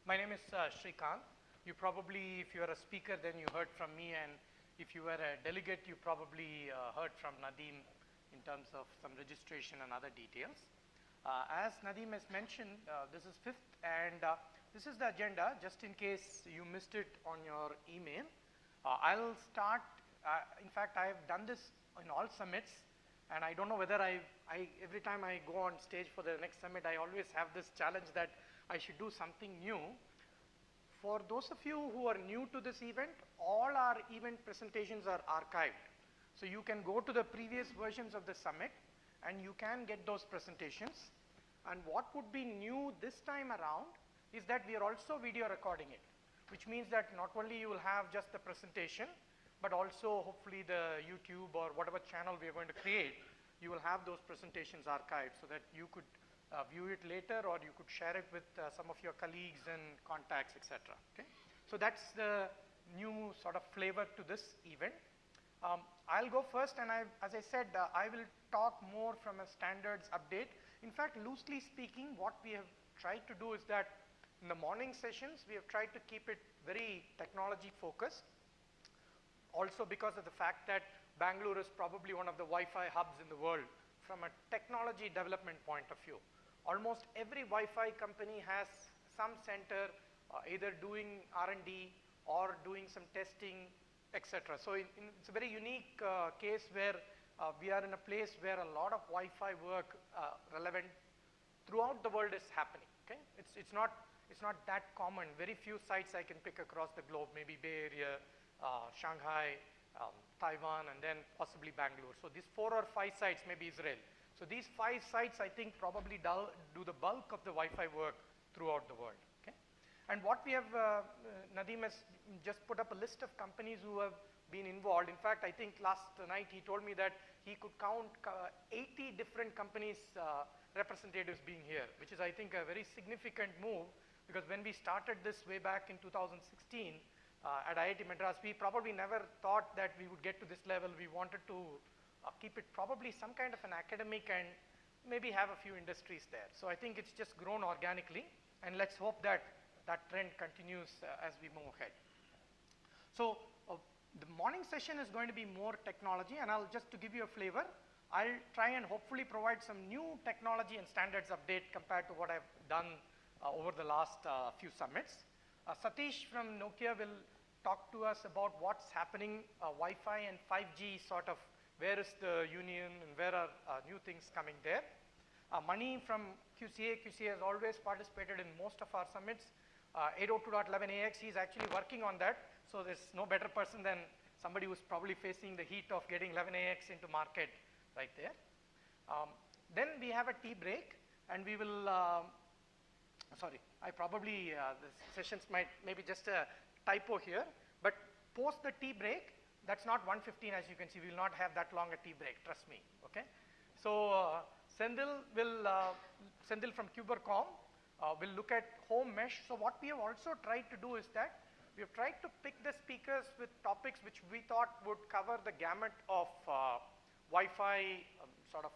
My name is Srikanth. You probably, if you are a speaker, then you heard from me, and if you were a delegate, you probably heard from Nadeem in terms of some registration and other details. As Nadeem has mentioned, this is fifth, and this is the agenda, just in case you missed it on your email. I'll start, in fact, I've done this in all summits, and I don't know whether every time I go on stage for the next summit, I always have this challenge that I should do something new. For those of you who are new to this event, all our event presentations are archived. So you can go to the previous versions of the summit and you can get those presentations. And what would be new this time around is that we are also video recording it, which means that not only you will have just the presentation, but also hopefully the YouTube or whatever channel we are going to create, you will have those presentations archived so that you could view it later, or you could share it with some of your colleagues and contacts, etc. Okay? So that's the new sort of flavor to this event. I'll go first, and as I said, I will talk more from a standards update. In fact, loosely speaking, what we have tried to do is that in the morning sessions, we have tried to keep it very technology focused. Also because of the fact that Bangalore is probably one of the Wi-Fi hubs in the world from a technology development point of view. Almost every Wi-Fi company has some center either doing R&D or doing some testing, etc. So it's a very unique case where we are in a place where a lot of Wi-Fi work relevant throughout the world is happening. Okay? It's not that common. Very few sites I can pick across the globe, maybe Bay Area, Shanghai, Taiwan, and then possibly Bangalore. So these 4 or 5 sites, maybe Israel. So these 5 sites, I think, probably do the bulk of the Wi-Fi work throughout the world. Okay? And what we have, Nadeem has just put up a list of companies who have been involved. In fact, I think last night he told me that he could count 80 different companies, representatives being here, which is, I think, a very significant move, because when we started this way back in 2016 at IIT Madras, we probably never thought that we would get to this level. We wanted to keep it probably some kind of an academic and maybe have a few industries there. So I think it's just grown organically, and let's hope that that trend continues as we move ahead. So the morning session is going to be more technology, and just to give you a flavor, I'll try and hopefully provide some new technology and standards update compared to what I've done over the last few summits. Satish from Nokia will talk to us about what's happening, Wi-Fi and 5G sort of, where is the union and where are new things coming there. Mani from QCA has always participated in most of our summits. 802.11ax, he's actually working on that, so there's no better person than somebody who's probably facing the heat of getting 11ax into market right there. Then we have a tea break, and we will, sorry, I probably, the sessions might maybe just a typo here, but post the tea break, that's not 1:15 as you can see, we will not have that long a tea break, trust me, okay? So Sendil from Cubercom will look at home mesh. So what we have also tried to do is that we have tried to pick the speakers with topics which we thought would cover the gamut of Wi-Fi, sort of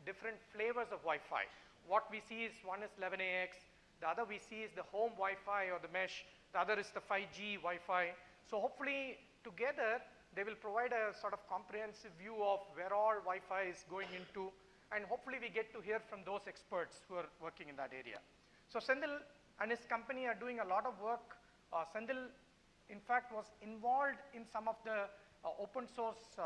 different flavors of Wi-Fi. What we see is one is 11ax, the other we see is the home Wi-Fi or the mesh, the other is the 5G Wi-Fi. So hopefully together they will provide a sort of comprehensive view of where all Wi-Fi is going into, and hopefully we get to hear from those experts who are working in that area. So Sendil and his company are doing a lot of work. Sendil, in fact, was involved in some of the open source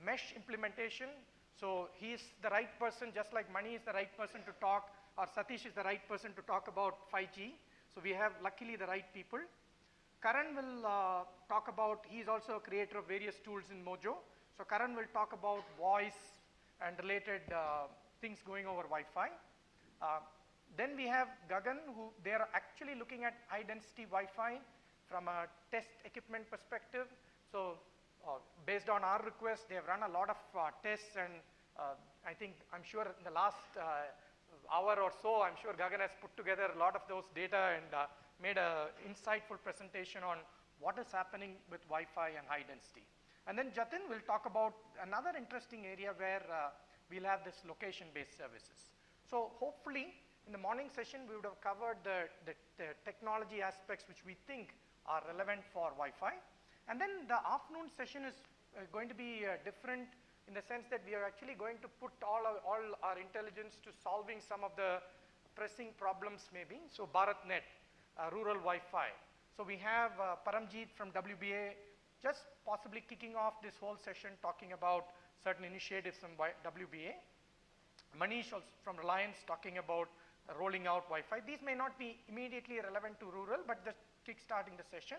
mesh implementation. So he is the right person, just like Mani is the right person to talk, or Satish is the right person to talk about 5G. So we have luckily the right people. Karan will talk about, he's also a creator of various tools in Mojo. So Karan will talk about voice and related things going over Wi-Fi. Then we have Gagan, who they are actually looking at high density Wi-Fi from a test equipment perspective. So based on our request, they have run a lot of tests, and I'm sure in the last hour or so, I'm sure Gagan has put together a lot of those data and made an insightful presentation on what is happening with Wi-Fi and high density. And then Jatin will talk about another interesting area where we'll have this location-based services. So hopefully In the morning session, we would have covered the technology aspects which we think are relevant for Wi-Fi. And then the afternoon session is going to be different in the sense that we are actually going to put all our intelligence to solving some of the pressing problems maybe. So BharatNet, rural Wi-Fi. So we have Paramjeet from WBA just possibly kicking off this whole session talking about certain initiatives from WBA. Manish also from Reliance talking about rolling out Wi-Fi. These may not be immediately relevant to rural, but just kick-starting the session.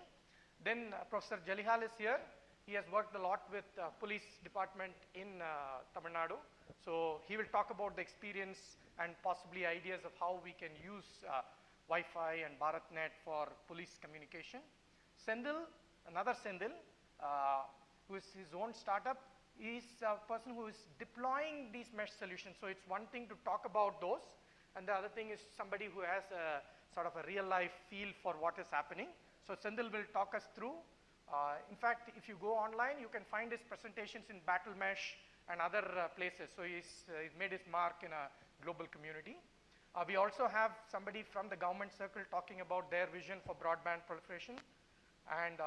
Then Professor Jalihal is here. He has worked a lot with police department in Tamil Nadu. So he will talk about the experience and possibly ideas of how we can use Wi-Fi and BharatNet for police communication. Sendil, another Sendil, who is his own startup, is a person who is deploying these mesh solutions. So it's one thing to talk about those, and the other thing is somebody who has a sort of a real life feel for what is happening. So Sendil will talk us through. In fact, if you go online, you can find his presentations in Battle Mesh and other places. So he's made his mark in a global community. We also have somebody from the government circle talking about their vision for broadband proliferation. And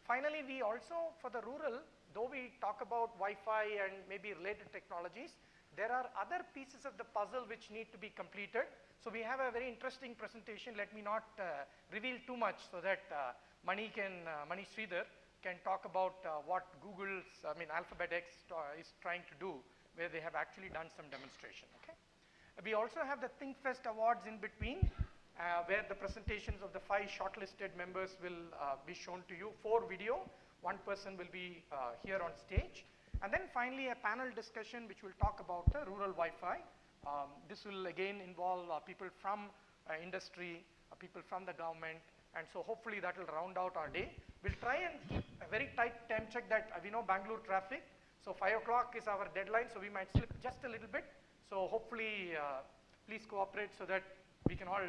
finally, we also, for the rural, though we talk about Wi-Fi and maybe related technologies, there are other pieces of the puzzle which need to be completed. So we have a very interesting presentation. Let me not reveal too much so that Mani Sridhar can talk about what Google's, Alphabet X is trying to do, where they have actually done some demonstration, okay? We also have the ThinkFest Awards in between, where the presentations of the 5 shortlisted members will be shown to you. 4 video, 1 person will be here on stage. And then finally a panel discussion which will talk about the rural Wi-Fi. This will again involve people from industry, people from the government, and so hopefully that will round out our day. We'll try and keep a very tight time check that we know Bangalore traffic, so 5 o'clock is our deadline, so we might slip just a little bit. So hopefully please cooperate so that we can all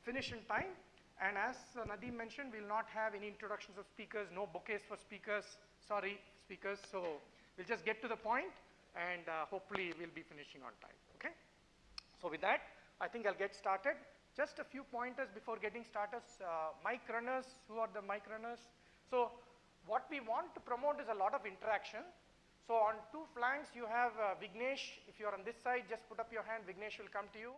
finish in time. And as Nadeem mentioned, we'll not have any introductions of speakers, no bouquets for speakers, sorry speakers, so we'll just get to the point and hopefully we'll be finishing on time, okay? So with that, I think I'll get started. Just a few pointers before getting started. Mic runners, who are the mic runners? So what we want to promote is a lot of interaction. So on 2 flanks you have Vignesh. If you're on this side, just put up your hand, Vignesh will come to you.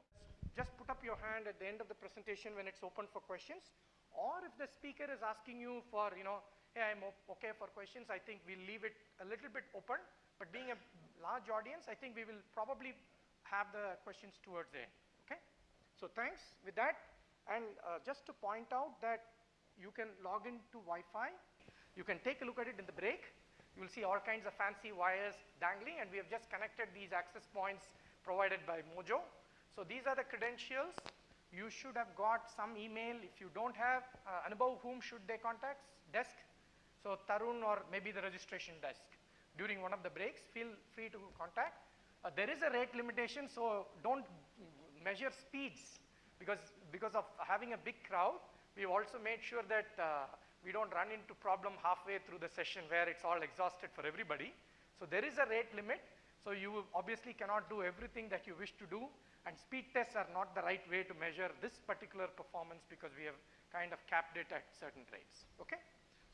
Just put up your hand at the end of the presentation when it's open for questions. Or if the speaker is asking you for, hey, I'm okay for questions, I think we'll leave it a little bit open. But being a large audience, I think we will probably have the questions towards the end, okay? So thanks with that. And just to point out that you can log into Wi-Fi. You can take a look at it in the break. You will see all kinds of fancy wires dangling, and we have just connected these access points provided by Mojo. So these are the credentials. You should have got some email. If you don't have, and above whom should they contact? Desk. So Tarun or maybe the registration desk. During one of the breaks, feel free to contact. There is a rate limitation, so don't measure speeds because of having a big crowd. We've also made sure that we don't run into problem halfway through the session where it's all exhausted for everybody. So there is a rate limit. So you obviously cannot do everything that you wish to do, and speed tests are not the right way to measure this particular performance because we have kind of capped it at certain rates, okay?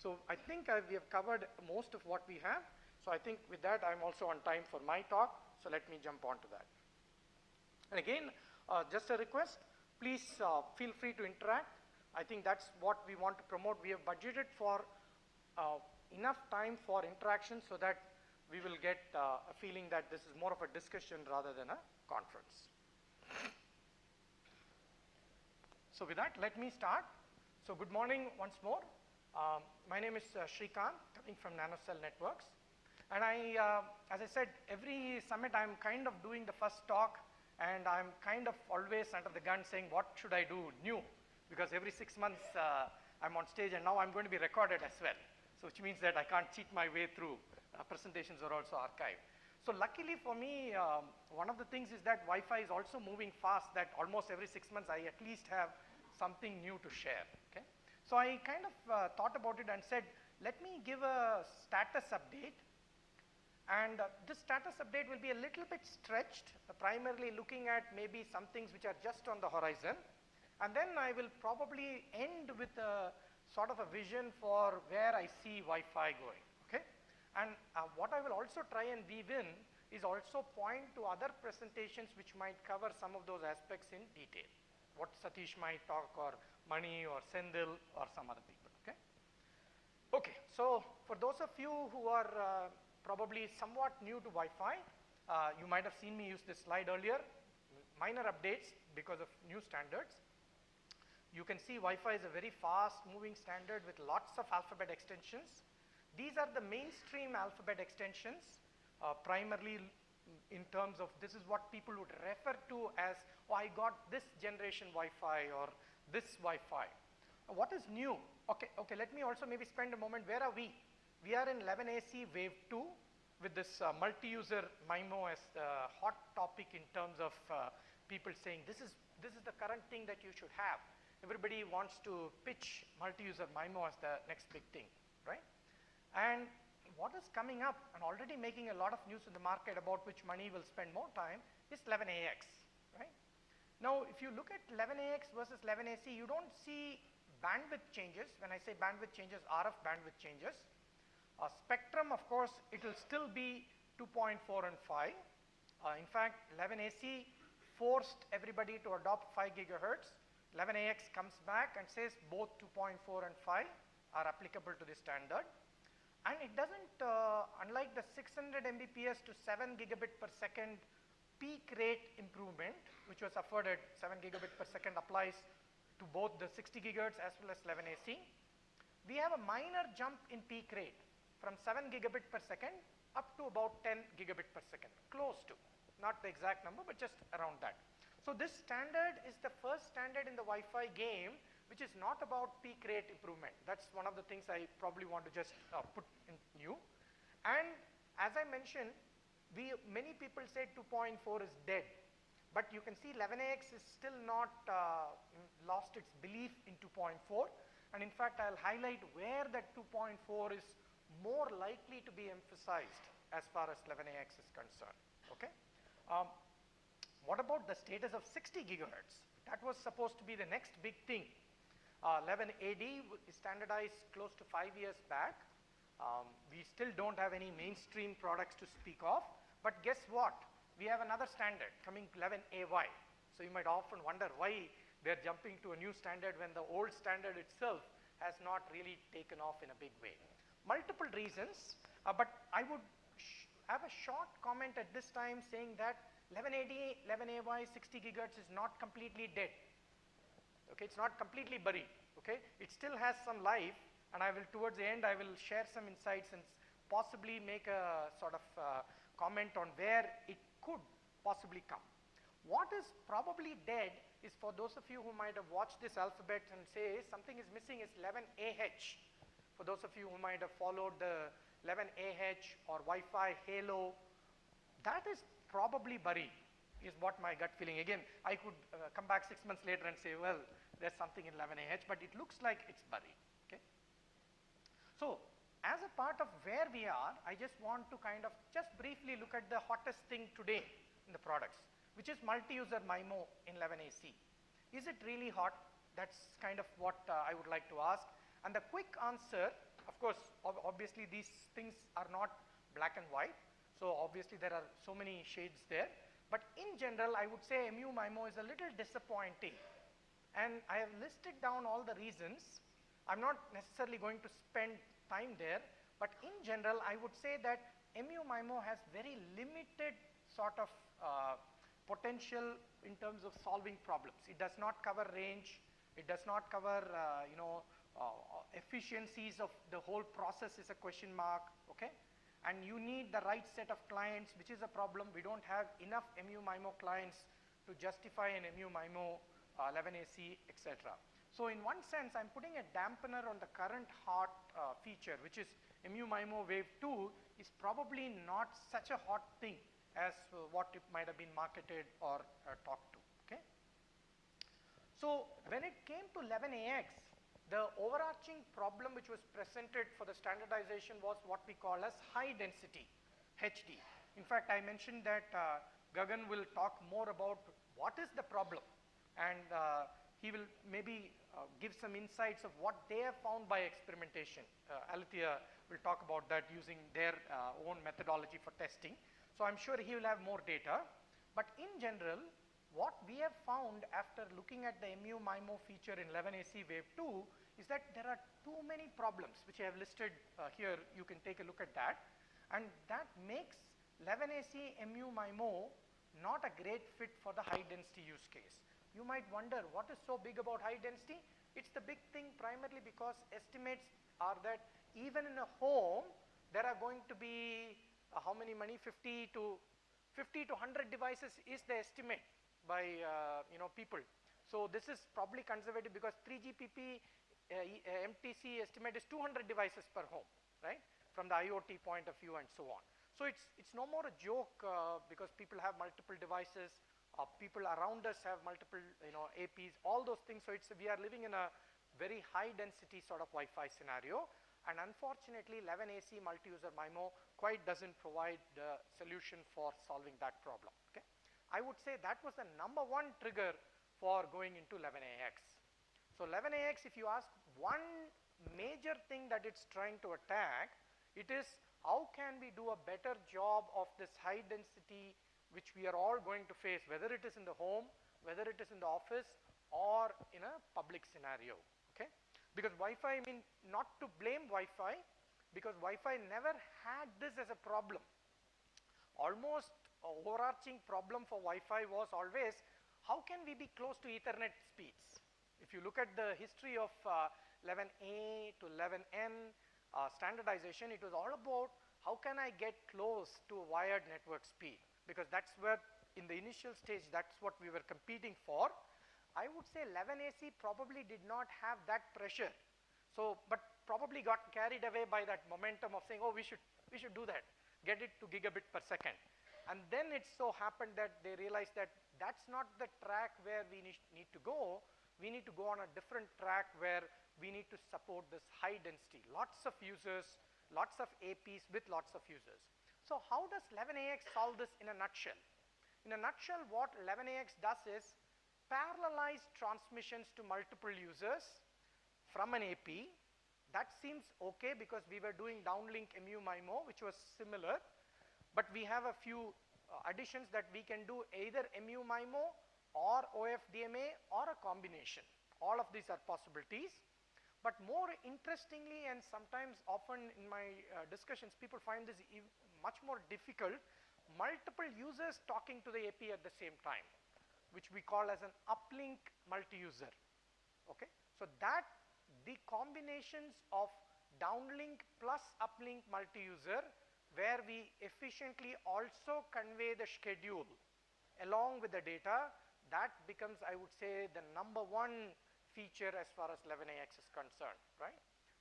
So I think we have covered most of what we have. So I think with that, I'm also on time for my talk. So let me jump on to that. And again, just a request, please feel free to interact. I think that's what we want to promote. We have budgeted for enough time for interaction so that we will get a feeling that this is more of a discussion rather than a conference. So with that, let me start. So good morning once more. My name is Srikanth, coming from NanoCell Networks. And as I said, every summit I'm kind of doing the first talk, and I'm kind of always under the gun saying, what should I do new? Because every 6 months I'm on stage, and now I'm going to be recorded as well. So which means that I can't cheat my way through. Presentations are also archived. So luckily for me, one of the things is that Wi-Fi is also moving fast, that almost every 6 months I at least have something new to share, okay? So I kind of thought about it and said, let me give a status update And this status update will be a little bit stretched, primarily looking at maybe some things which are just on the horizon. And then I will probably end with a sort of a vision for where I see Wi-Fi going, okay? And what I will also try and weave in is also point to other presentations which might cover some of those aspects in detail. What Satish might talk, or Mani, or Sendil, or some other people, okay? Okay, so for those of you who are probably somewhat new to Wi-Fi, you might have seen me use this slide earlier, minor updates because of new standards. You can see Wi-Fi is a very fast moving standard with lots of alphabet extensions. These are the mainstream alphabet extensions, primarily in terms of this is what people would refer to as, oh, I got this generation Wi-Fi or this Wi-Fi. What is new? Okay, let me also maybe spend a moment. Where are we? We are in 11AC wave 2 with this multi-user MIMO as the hot topic in terms of people saying this is the current thing that you should have. Everybody wants to pitch multi-user MIMO as the next big thing, right? And what is coming up and already making a lot of news in the market, about which Mani will spend more time, is 11AX, right? Now, if you look at 11AX versus 11AC, you don't see bandwidth changes. When I say bandwidth changes, RF bandwidth changes. Spectrum, of course, it will still be 2.4 and 5. In fact, 11AC forced everybody to adopt 5 gigahertz. 11AX comes back and says both 2.4 and 5 are applicable to this standard. And it doesn't, unlike the 600 Mbps to 7 gigabit per second peak rate improvement, which was afforded, 7 gigabit per second applies to both the 60 gigahertz as well as 11AC. We have a minor jump in peak rate from 7 gigabit per second up to about 10 gigabit per second, close to, not the exact number, but just around that. So this standard is the first standard in the Wi-Fi game which is not about peak rate improvement. That's one of the things I probably want to just put in new. And as I mentioned, many people say 2.4 is dead, but you can see 11AX is still not lost its belief in 2.4. And in fact, I'll highlight where that 2.4 is more likely to be emphasized as far as 11AX is concerned, okay? What about the status of 60 gigahertz? That was supposed to be the next big thing. 11AD is standardized close to 5 years back. We still don't have any mainstream products to speak of, but guess what? We have another standard coming, 11AY. So you might often wonder why they're jumping to a new standard when the old standard itself has not really taken off in a big way. Multiple reasons, but I would have a short comment at this time saying that 11AD, 11AY, 60 gigahertz is not completely dead. Okay, it's not completely buried. Okay, it still has some life, and I will, towards the end, I will share some insights and possibly make a sort of comment on where it could possibly come. What is probably dead is, for those of you who might have watched this alphabet and say something is missing, is 11AH. For those of you who might have followed the 11AH or Wi-Fi Halo, that is probably buried, is what my gut feeling. Again, I could come back 6 months later and say, well, there's something in 11AH, but it looks like it's buried, okay? So, as a part of where we are, I just want to kind of just briefly look at the hottest thing today in the products, which is multi-user MIMO in 11AC. Is it really hot? That's kind of what I would like to ask. And the quick answer, of course, obviously these things are not black and white. So obviously there are so many shades there. But in general, I would say MU-MIMO is a little disappointing. And I have listed down all the reasons. I'm not necessarily going to spend time there. But in general, I would say that MU-MIMO has very limited sort of potential in terms of solving problems. It does not cover range. It does not cover, efficiencies of the whole process is a question mark, okay? And you need the right set of clients, which is a problem. We don't have enough MU-MIMO clients to justify an MU-MIMO 11AC, etc. So in one sense, I'm putting a dampener on the current hot feature, which is MU-MIMO Wave 2 is probably not such a hot thing as what it might have been marketed or talked to, okay? So when it came to 11AX, the overarching problem which was presented for the standardization was what we call as high density. HD. In fact, I mentioned that Gagan will talk more about what is the problem, and he will maybe give some insights of what they have found by experimentation. Alithia will talk about that using their own methodology for testing. So I'm sure he will have more data. But in general, what we have found after looking at the MU-MIMO feature in 11AC Wave 2 is that there are too many problems, which I have listed here. You can take a look at that. And that makes 11AC MU-MIMO not a great fit for the high density use case. You might wonder, what is so big about high density? It's the big thing primarily because estimates are that even in a home, there are going to be how many 50 to 100 devices is the estimate by people. So this is probably conservative because 3GPP MTC estimate is 200 devices per home, right? From the IoT point of view and so on. So it's no more a joke because people have multiple devices. People around us have multiple APs, all those things. So we are living in a very high density sort of Wi-Fi scenario. And unfortunately, 11AC multi-user MIMO quite doesn't provide the solution for solving that problem. Okay? I would say that was the #1 trigger for going into 11AX. So 11AX, if you ask one major thing that it's trying to attack, it is how can we do a better job of this high density which we are all going to face, whether it is in the home, whether it is in the office, or in a public scenario. Okay? Because Wi-Fi, I mean, not to blame Wi-Fi, because Wi-Fi never had this as a problem. Almost overarching problem for Wi-Fi was always, how can we be close to Ethernet speeds? If you look at the history of 11A to 11N standardization, it was all about how can I get close to a wired network speed, because that's where in the initial stage that's what we were competing for. I would say 11AC probably did not have that pressure. So, but probably got carried away by that momentum of saying, oh, we should do that, get it to gigabit per second. And then it so happened that they realized that that's not the track where we need to go. We need to go on a different track where we need to support this high density, lots of users, lots of APs with lots of users. So how does 11AX solve this in a nutshell? In a nutshell, what 11AX does is parallelize transmissions to multiple users from an AP. That seems okay because we were doing downlink MU-MIMO, which was similar, but we have a few additions that we can do either MU-MIMO or OFDMA or a combination. All of these are possibilities. But more interestingly, and sometimes often in my discussions, people find this much more difficult, multiple users talking to the AP at the same time, which we call as an uplink multi-user. Okay? So that the combinations of downlink plus uplink multi-user, where we efficiently also convey the schedule along with the data, that becomes, I would say, the #1 feature as far as 11AX is concerned, right?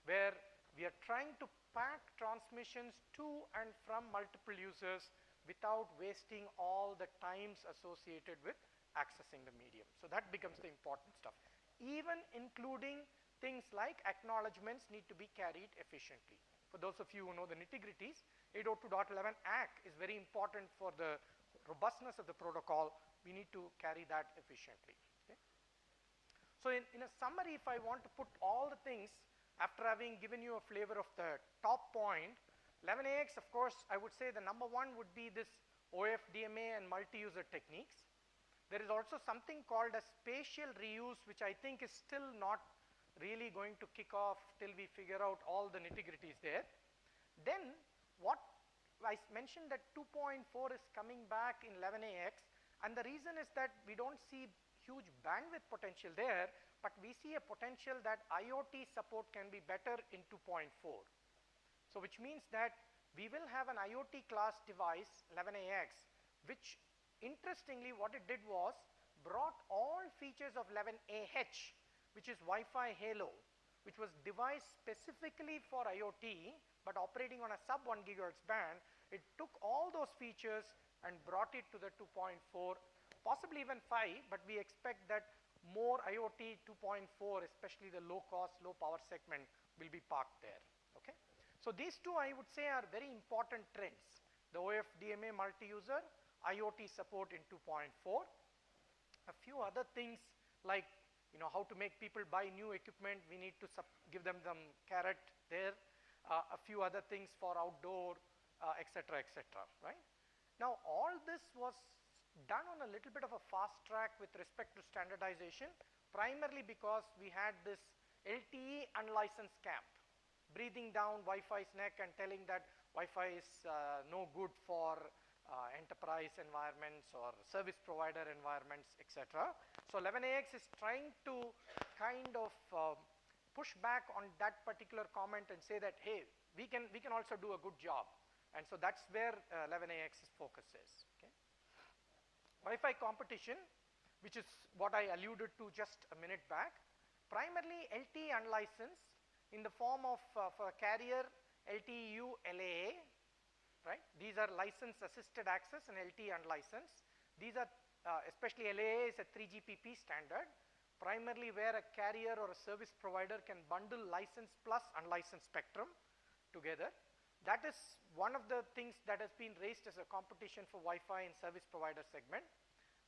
Where we are trying to pack transmissions to and from multiple users without wasting all the times associated with accessing the medium. So that becomes the important stuff. Even including things like acknowledgements need to be carried efficiently. For those of you who know the nitty-gritties, 802.11 ACK is very important for the robustness of the protocol. We need to carry that efficiently. Okay? So in a summary, if I want to put all the things, after having given you a flavor of the top point, 11AX, of course, I would say the #1 would be this OFDMA and multi-user techniques. There is also something called as spatial reuse, which I think is still not really going to kick off till we figure out all the nitty-gritties there. Then what I mentioned that 2.4 is coming back in 11AX, and the reason is that we don't see huge bandwidth potential there, but we see a potential that IoT support can be better in 2.4. So which means that we will have an IoT class device, 11AX, which interestingly what it did was brought all features of 11AH, which is Wi-Fi Halo, which was devised specifically for IoT, but operating on a sub 1 GHz band. It took all those features and brought it to the 2.4, possibly even 5, but we expect that more IoT 2.4, especially the low cost, low power segment, will be parked there. Okay? So these two, I would say, are very important trends. the OFDMA multi-user, IoT support in 2.4. A few other things like how to make people buy new equipment, we need to give them some carrot there. A few other things for outdoor, etc., right? Now all this was done on a little bit of a fast track with respect to standardization, primarily because we had this LTE unlicensed camp breathing down Wi-Fi's neck and telling that Wi-Fi is no good for enterprise environments or service provider environments, etc. So 11AX is trying to kind of push back on that particular comment and say that, hey, we can also do a good job. And so that's where 11AX's focus is. Okay. Wi-Fi competition, which is what I alluded to just a minute back, primarily LTE unlicensed in the form of for a carrier LTE-U LAA, right? These are license assisted access and LTE unlicensed. These are especially LAA is a 3GPP standard, primarily where a carrier or a service provider can bundle licensed plus unlicensed spectrum together. That is one of the things that has been raised as a competition for Wi-Fi in service provider segment.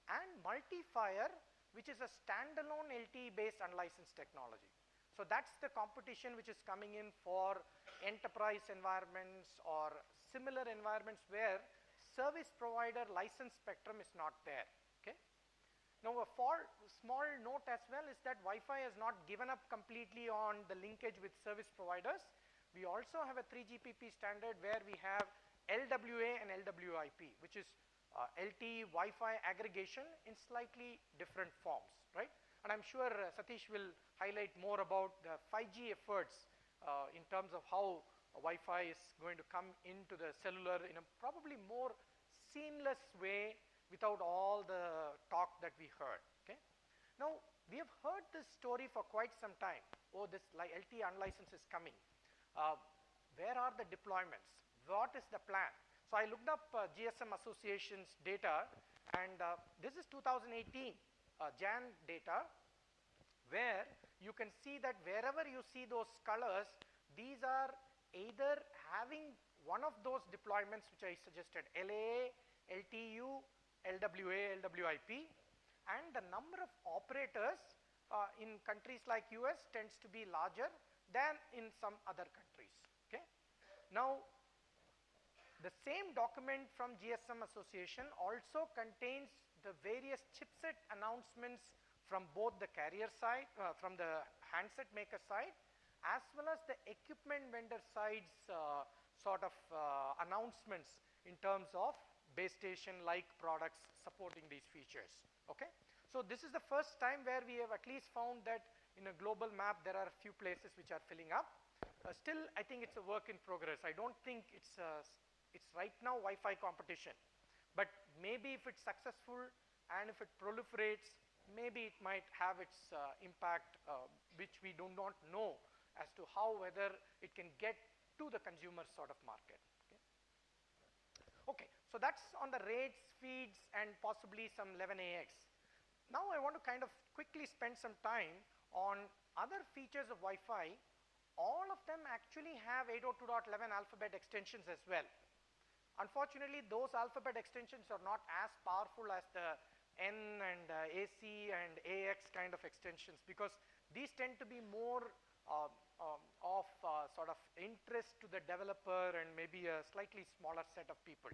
And multi-fire, which is a standalone LTE based unlicensed technology. So that's the competition which is coming in for enterprise environments or similar environments where service provider licensed spectrum is not there. Okay. Now a small note as well is that Wi-Fi has not given up completely on the linkage with service providers. We also have a 3GPP standard where we have LWA and LWIP, which is LTE Wi-Fi aggregation in slightly different forms, right? And I'm sure Satish will highlight more about the 5G efforts in terms of how Wi-Fi is going to come into the cellular in a probably more seamless way without all the talk that we heard. Okay. Now we have heard this story for quite some time. Oh, this LTE unlicensed is coming. Where are the deployments? What is the plan? So I looked up GSM Association's data, and this is 2018 Jan data, where you can see that wherever you see those colors, these are either having one of those deployments which I suggested, LAA, LTU, LWA, LWIP, and the number of operators in countries like US tends to be larger than in some other countries. Okay. Now the same document from GSM Association also contains the various chipset announcements from both the carrier side, from the handset maker side, as well as the equipment vendor side's sort of announcements in terms of base station like products supporting these features. Okay. So this is the first time where we have at least found that in a global map there are a few places which are filling up. Still, I think it's a work in progress. I don't think it's right now Wi-Fi competition, but maybe if it's successful and if it proliferates, maybe it might have its impact, which we do not know as to how whether it can get to the consumer sort of market. Okay. Okay, so that's on the rates, feeds, and possibly some 11AX. Now I want to kind of quickly spend some time on other features of Wi-Fi. All of them actually have 802.11 alphabet extensions as well. Unfortunately, those alphabet extensions are not as powerful as the N and AC and AX kind of extensions, because these tend to be more of sort of interest to the developer and maybe a slightly smaller set of people.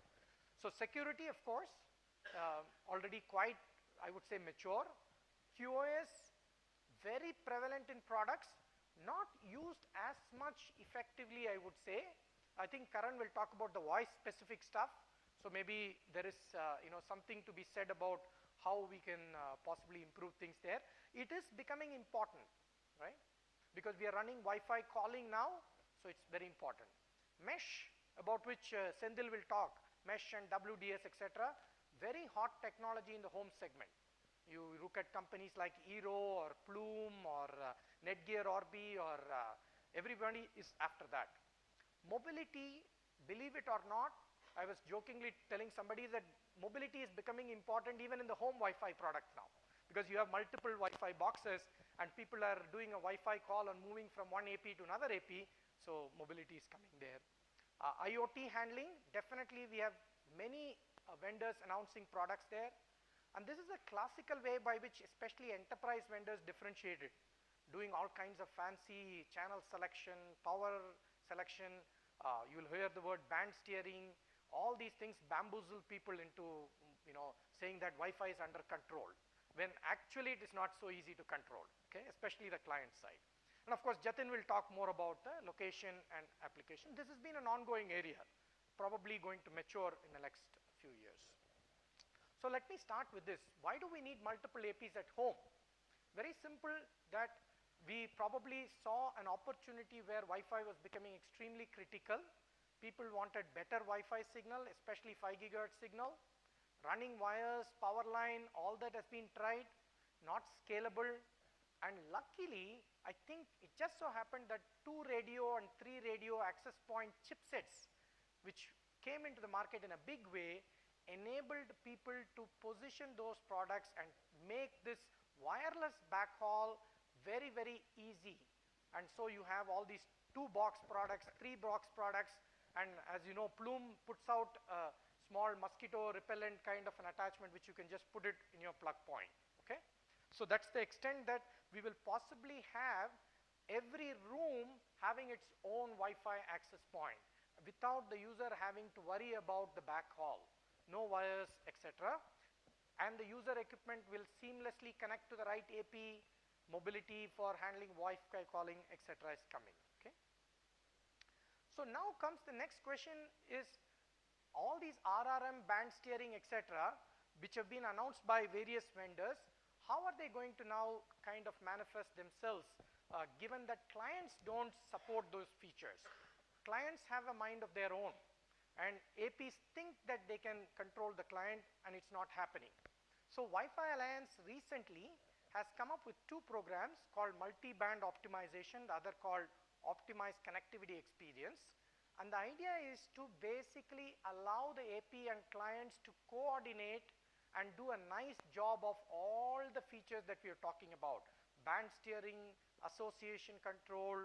So security, of course, already quite, I would say, mature. QoS, very prevalent in products, not used as much effectively, I would say. I think Karan will talk about the voice specific stuff. So maybe there is something to be said about how we can possibly improve things there. It is becoming important, right? Because we are running Wi-Fi calling now, so it's very important. Mesh, about which Sendil will talk, mesh and WDS, etc. Very hot technology in the home segment. You look at companies like Eero or Plume or Netgear Orbi, or everybody is after that. Mobility, believe it or not, I was jokingly telling somebody that mobility is becoming important even in the home Wi-Fi products now, because you have multiple Wi-Fi boxes and people are doing a Wi-Fi call and moving from one AP to another AP, so mobility is coming there. IoT handling, definitely we have many vendors announcing products there. And this is a classical way by which especially enterprise vendors differentiate it, doing all kinds of fancy channel selection, power selection. You'll hear the word band steering. All these things bamboozle people into, saying that Wi-Fi is under control, when actually it is not so easy to control, okay, especially the client side. And of course, Jatin will talk more about the location and application. This has been an ongoing area, probably going to mature in the next few years. So let me start with this. Why do we need multiple APs at home? Very simple, that we probably saw an opportunity where Wi-Fi was becoming extremely critical. People wanted better Wi-Fi signal, especially 5 gigahertz signal. Running wires, power line, all that has been tried, not scalable. And luckily, I think it just so happened that 2 radio and 3 radio access point chipsets, which came into the market in a big way, enabled people to position those products and make this wireless backhaul very, very easy. And so you have all these 2-box products, 3-box products, and as you know, Plume puts out a small mosquito repellent kind of an attachment which you can just put it in your plug point, okay? So that's the extent that we will possibly have every room having its own Wi-Fi access point without the user having to worry about the backhaul, no wires, etc. And the user equipment will seamlessly connect to the right AP, mobility for handling Wi-Fi calling, etc. is coming, okay? So now comes the next question is, all these RRM, band steering, etc., which have been announced by various vendors, how are they going to now kind of manifest themselves, given that clients don't support those features? Clients have a mind of their own, and APs think that they can control the client, and it's not happening. So Wi-Fi Alliance recently has come up with 2 programs called Multiband Optimization, the other called Optimized Connectivity Experience. And the idea is to basically allow the AP and clients to coordinate and do a nice job of all the features that we are talking about: band steering, association control,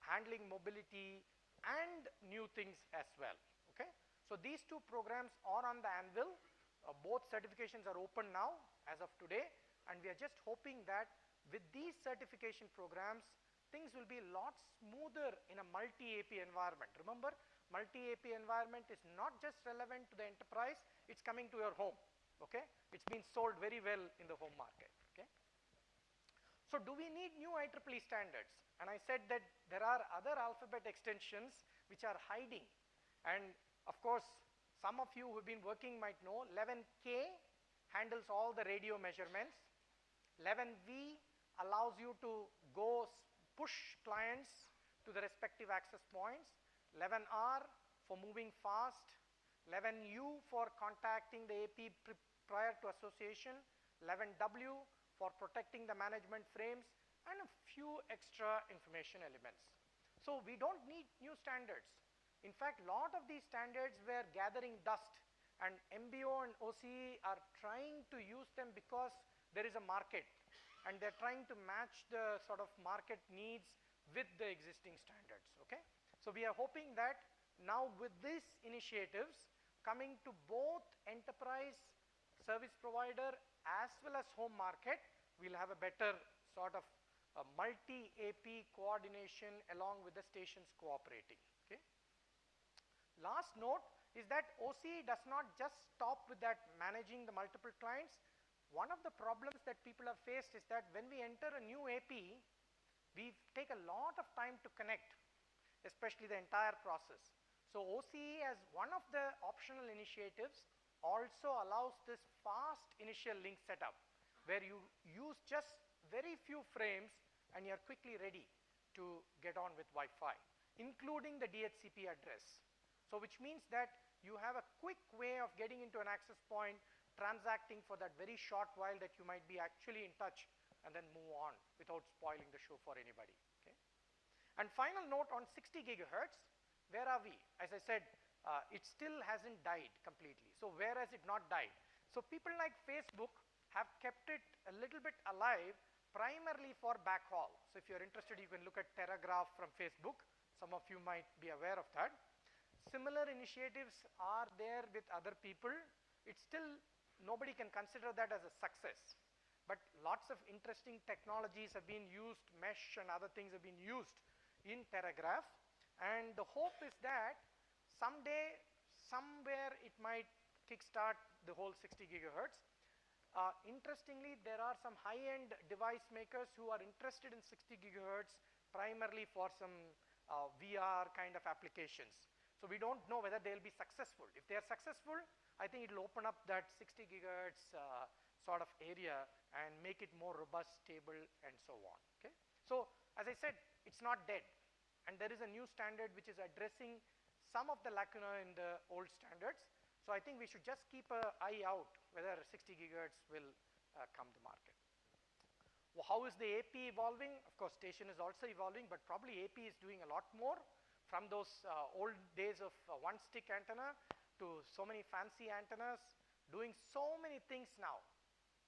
handling mobility, and new things as well, okay? So these 2 programs are on the anvil. Both certifications are open now as of today, and we are just hoping that with these certification programs, things will be a lot smoother in a multi-AP environment. Remember, multi-AP environment is not just relevant to the enterprise, it's coming to your home, okay? It's been sold very well in the home market, okay? So do we need new IEEE standards? And I said that there are other alphabet extensions which are hiding. And of course, some of you who have been working might know 11K handles all the radio measurements. 11V allows you to go push clients to the respective access points. 11R for moving fast. 11U for contacting the AP prior to association. 11W for protecting the management frames, and a few extra information elements. So we don't need new standards. In fact, a lot of these standards were gathering dust, and MBO and OCE are trying to use them because there is a market, and they're trying to match the sort of market needs with the existing standards, okay? So we are hoping that now with these initiatives coming to both enterprise, service provider, as well as home market, we'll have a better sort of multi-AP coordination along with the stations cooperating, okay? Last note is that OCE does not just stop with that managing the multiple clients. One of the problems that people have faced is that when we enter a new AP, we take a lot of time to connect, especially the entire process. So OCE, as one of the optional initiatives, also allows this fast initial link setup, where you use just very few frames and you're quickly ready to get on with Wi-Fi, including the DHCP address. So which means that you have a quick way of getting into an access point, transacting for that very short while that you might be actually in touch, and then move on without spoiling the show for anybody, okay? And final note on 60 gigahertz, where are we? As I said, it still hasn't died completely. So where has it not died? So people like Facebook have kept it a little bit alive, primarily for backhaul. So if you're interested, you can look at Telegraph from Facebook. Some of you might be aware of that. similar initiatives are there with other people. It's still, nobody can consider that as a success. But lots of interesting technologies have been used, mesh and other things have been used in Terragraph. And the hope is that someday, somewhere it might kickstart the whole 60 gigahertz. Interestingly, there are some high-end device makers who are interested in 60 gigahertz primarily for some VR kind of applications. So we don't know whether they'll be successful. If they are successful, I think it'll open up that 60 gigahertz sort of area and make it more robust, stable, and so on. Okay. So as I said, it's not dead, and there is a new standard which is addressing some of the lacuna in the old standards. So I think we should just keep an eye out whether 60 gigahertz will come to market. Well, how is the AP evolving? Of course, station is also evolving, but probably AP is doing a lot more from those old days of one stick antenna to so many fancy antennas, doing so many things now,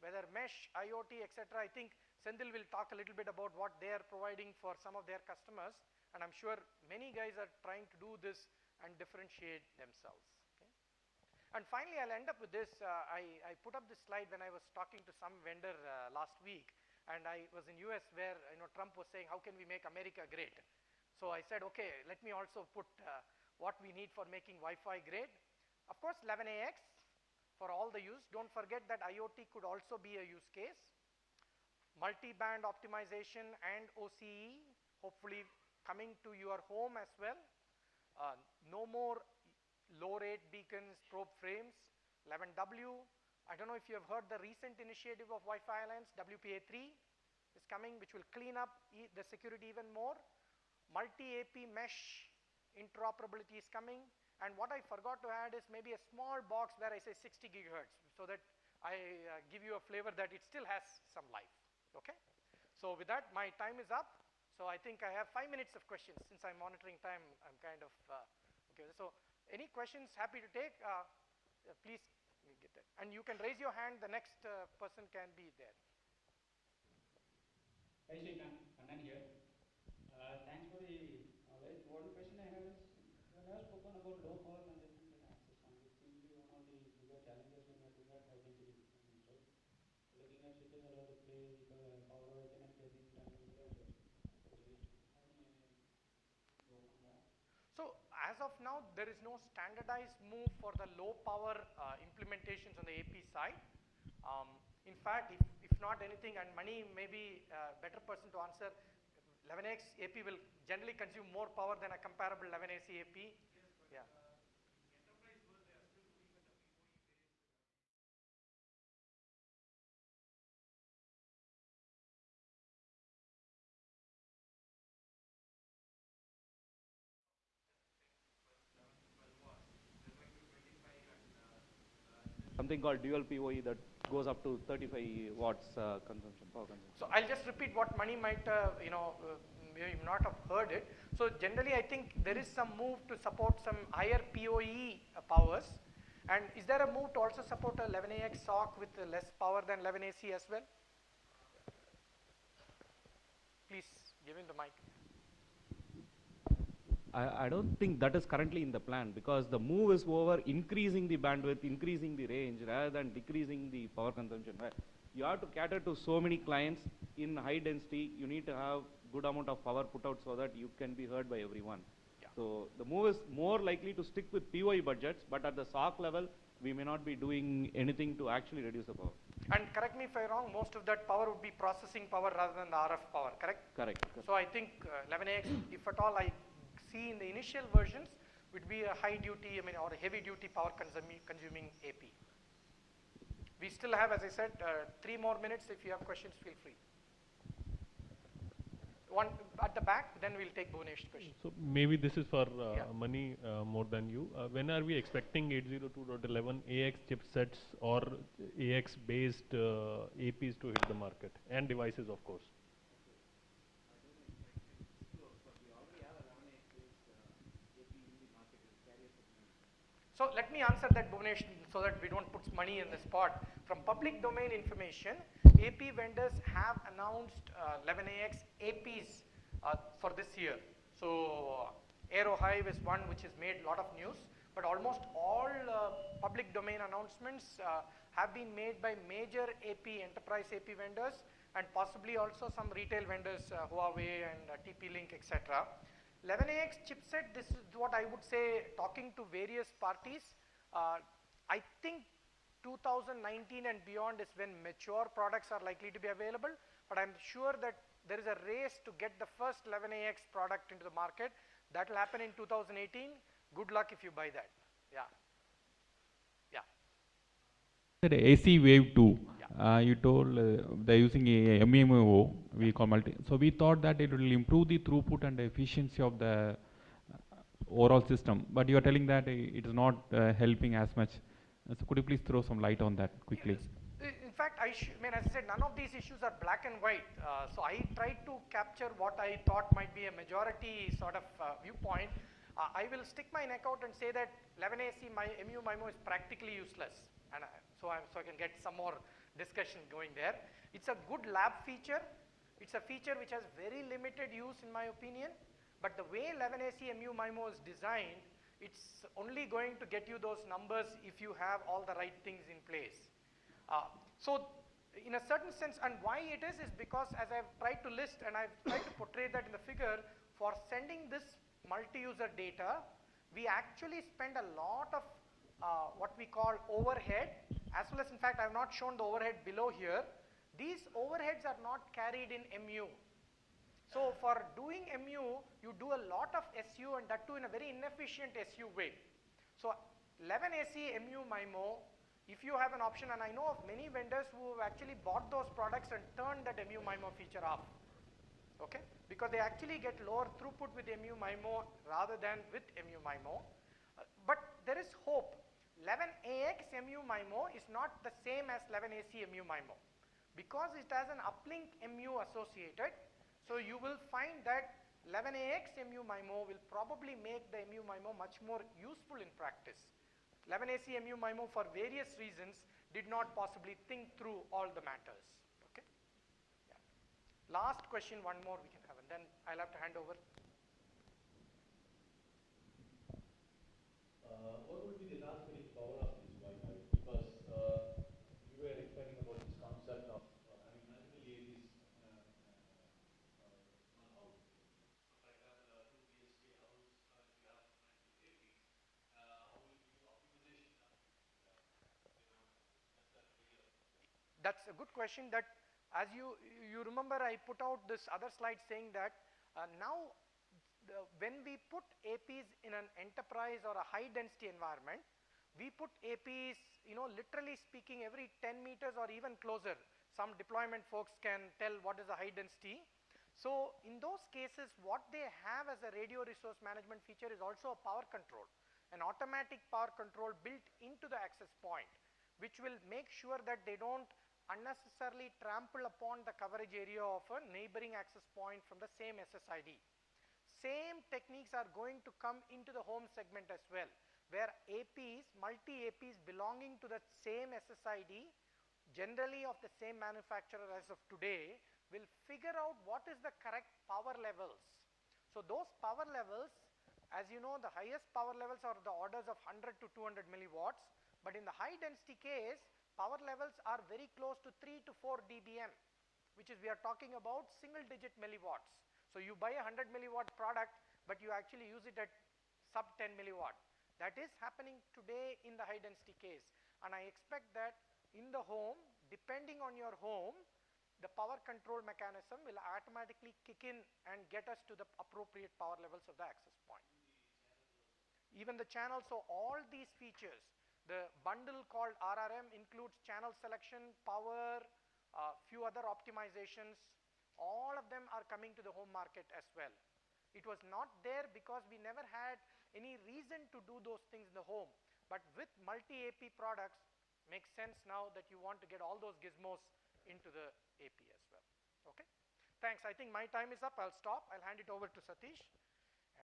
whether mesh, IoT, etc. I think Senthil will talk a little bit about what they are providing for some of their customers, and I'm sure many guys are trying to do this and differentiate themselves. And finally, I'll end up with this. I put up this slide when I was talking to some vendor last week, and I was in US where Trump was saying, how can we make America great? So I said, okay, let me also put what we need for making Wi-Fi great. Of course, 11AX for all the use. Don't forget that IoT could also be a use case. Multiband optimization and OCE, hopefully coming to your home as well. No more low rate beacons, probe frames. 11W, I don't know if you have heard the recent initiative of Wi-Fi Alliance, WPA3 is coming, which will clean up the security even more. Multi-AP mesh interoperability is coming. And what I forgot to add is maybe a small box where I say 60 gigahertz, so that I give you a flavor that it still has some life. Okay? So with that, my time is up. So I think I have 5 minutes of questions. Since I'm monitoring time, I'm kind of okay. So any questions, happy to take. Please get that. And you can raise your hand, the next person can be there. Hi Srikanth, Anand here. Thanks for the knowledge. One question I have is, you have spoken about low power consumption in access point, which seems to be one of the bigger challenges when you are doing at high density deployments, right? Looking at switches all over the place, the power Ethernet cables and internet. So do you have any work on that? So as of now, there is no standardized move for the low power implementations on the AP side. In fact, if not anything, and Mani may be a better person to answer, 11X AP will generally consume more power than a comparable 11AC AP. Yes, but yeah. In enterprise world, they are still doing the WoE based. Something called dual PoE that goes up to 35 watts consumption, power consumption. So I'll just repeat what Mani might, you not have heard it. So generally, I think there is some move to support some higher PoE powers. And is there a move to also support a 11AX SOC with less power than 11AC as well? Please give him the mic. I don't think that is currently in the plan, because the move is over increasing the bandwidth, increasing the range rather than decreasing the power consumption. You have to cater to so many clients in high density. You need to have good amount of power put out so that you can be heard by everyone. Yeah. So the move is more likely to stick with PoE budgets, but at the SOC level, we may not be doing anything to actually reduce the power. And correct me if I'm wrong, most of that power would be processing power rather than the RF power, correct? Correct. So I think 11AX, if at all I see in the initial versions, would be a high duty, or a heavy duty power consuming AP. We still have, as I said, 3 more minutes. If you have questions, feel free. One at the back, then we'll take Bhuvnesh's question. So maybe this is for Mani more than you. When are we expecting 802.11 AX chipsets or AX based APs to hit the market, and devices, of course? So let me answer that, Bhuvnesh, so that we don't put money in the spot. From public domain information, AP vendors have announced 11AX APs for this year. So Aero Hive is one which has made a lot of news, but almost all public domain announcements have been made by major AP, enterprise AP vendors, and possibly also some retail vendors, Huawei and TP-Link, etc. 11AX chipset, this is what I would say, talking to various parties. I think 2019 and beyond is when mature products are likely to be available, but I'm sure that there is a race to get the first 11AX product into the market. That will happen in 2018. Good luck if you buy that. Yeah. Yeah. The AC wave 2, Yeah. you told they're using a MMO, we call multi. So we thought that it will improve the throughput and efficiency of the overall system, but you are telling that it is not helping as much. So could you please throw some light on that quickly? Yes. In fact, I mean, as I said, none of these issues are black and white. So I tried to capture what I thought might be a majority sort of viewpoint. I will stick my neck out and say that 11AC MU-MIMO is practically useless, and so I can get some more discussion going there. It's a good lab feature. It's a feature which has very limited use in my opinion, but the way 11AC MU-MIMO is designed, it's only going to get you those numbers if you have all the right things in place. So in a certain sense, and why it is because as I've tried to list and I've tried to portray that in the figure, for sending this multi-user data, we actually spend a lot of what we call overhead, as well as, in fact, I have not shown the overhead below here. These overheads are not carried in MU. So for doing MU, you do a lot of SU, and that too in a very inefficient SU way. So 11AC MU-MIMO, if you have an option, and I know of many vendors who have actually bought those products and turned that MU-MIMO feature off, okay? Because they actually get lower throughput with MU-MIMO rather than with MU-MIMO. But there is hope. 11AX MU-MIMO is not the same as 11AC MU-MIMO because it has an uplink MU associated. So you will find that 11AX MU-MIMO will probably make the MU-MIMO much more useful in practice. 11AC MU-MIMO, for various reasons, did not possibly think through all the matters. Okay. Yeah. Last question, one more we can have, and then I'll have to hand over. What would be the transmitting power of this Wi-Fi? Because you were explaining about this concept of having multiple APs in a small house. So for example, a 2 BHK house, if you have multiple APs, how will you do optimization on it? They're not necessarily regular. That's a good question. That, as you remember, I put out this other slide saying that now when we put APs in an enterprise or a high density environment, we put APs, literally speaking, every 10 meters or even closer. Some deployment folks can tell what is the high density. So in those cases, what they have as a radio resource management feature is also a power control, an automatic power control built into the access point, which will make sure that they don't unnecessarily trample upon the coverage area of a neighboring access point from the same SSID. Same techniques are going to come into the home segment as well, where APs, multi-APs belonging to the same SSID, generally of the same manufacturer as of today, will figure out what is the correct power levels. So those power levels, as you know, the highest power levels are the orders of 100 to 200 milliwatts, but in the high density case, power levels are very close to 3 to 4 dBm, which is, we are talking about single digit milliwatts. So you buy a 100 milliwatt product, but you actually use it at sub 10 milliwatt. That is happening today in the high density case. And I expect that in the home, depending on your home, the power control mechanism will automatically kick in and get us to the appropriate power levels of the access point. Even the channel, so all these features, the bundle called RRM includes channel selection, power, few other optimizations. All of them are coming to the home market as well. It was not there because we never had any reason to do those things in the home. But with multi-AP products, makes sense now that you want to get all those gizmos into the AP as well. Okay? Thanks. I think my time is up. I'll stop. I'll hand it over to Satish.